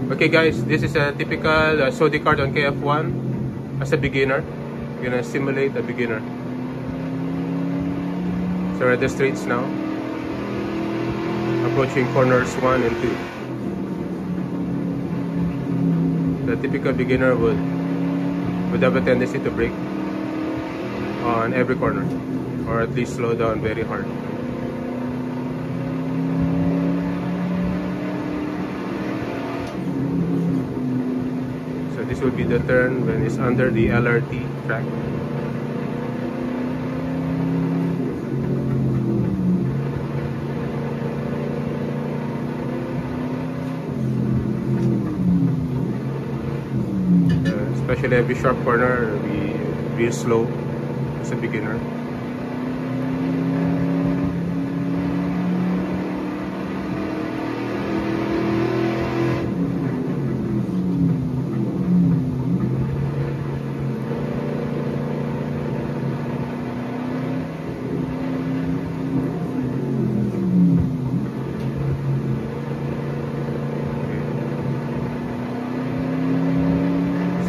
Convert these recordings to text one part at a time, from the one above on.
Okay guys, this is a typical Saudi kart on KF1 as a beginner. We're gonna simulate a beginner. So we're at the straights now, approaching corners 1 and 2. The typical beginner would have a tendency to brake on every corner, or at least slow down very hard. So this will be the turn when it's under the LRT track. Especially every sharp corner, be real slow as a beginner.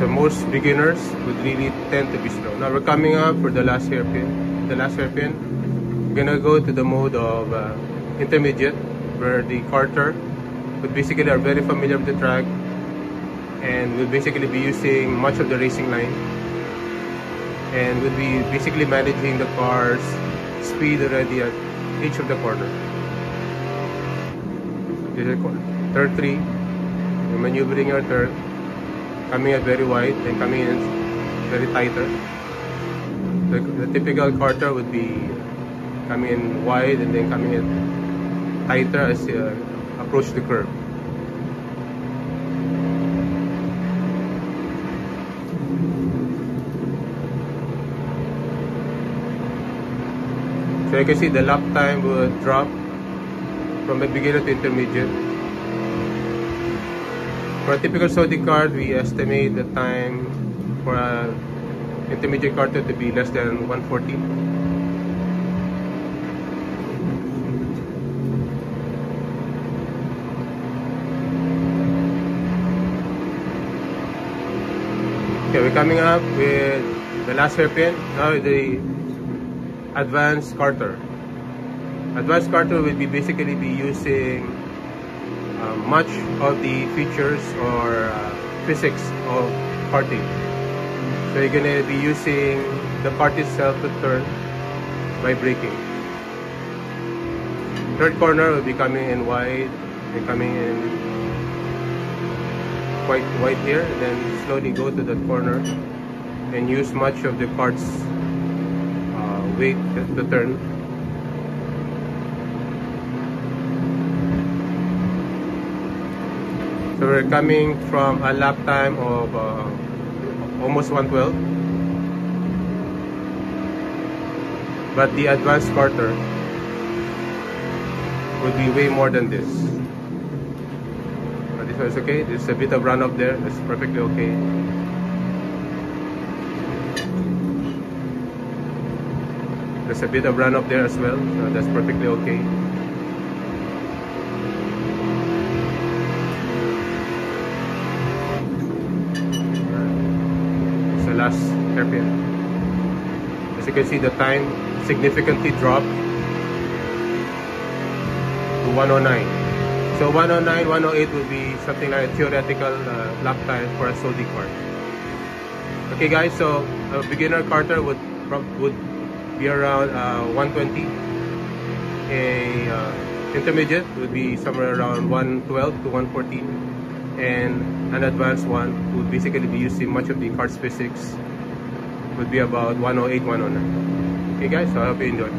So most beginners would really tend to be slow. Now we're coming up for the last hairpin. We're gonna go to the mode of intermediate, where the karter would basically are very familiar with the track and will basically be using much of the racing line, and will be basically managing the car's speed already at each of the corners. This is turn 3. You're maneuvering your turn, coming out very wide and coming in very tighter. The typical karter would be coming in wide and then coming in tighter as you approach the curve. So you can see the lap time will drop from a beginner to intermediate. For a typical Saudi kart, we estimate the time for an intermediate karter to be less than 140. Okay, we're coming up with the last hairpin. Now the advanced karter. Advanced karter will be basically be using much of the features or physics of karting. So you're gonna be using the part itself to turn by braking. Third corner will be coming in wide and coming in quite wide here, and then slowly go to that corner and use much of the kart's weight to turn. So we're coming from a lap time of almost 112, but the advanced karter would be way more than this. But this one is okay. There's a bit of run up there. That's perfectly okay. There's a bit of run up there as well. So that's perfectly okay. Last hairpin. As you can see, the time significantly dropped to 109. So 109, 108 will be something like a theoretical lap time for a Saudi kart. Okay guys, so a beginner karter would be around 120. A intermediate would be somewhere around 112 to 114. And an advanced one would basically be using much of the kart's physics, would be about 108, 109. Okay guys, so I hope you enjoyed.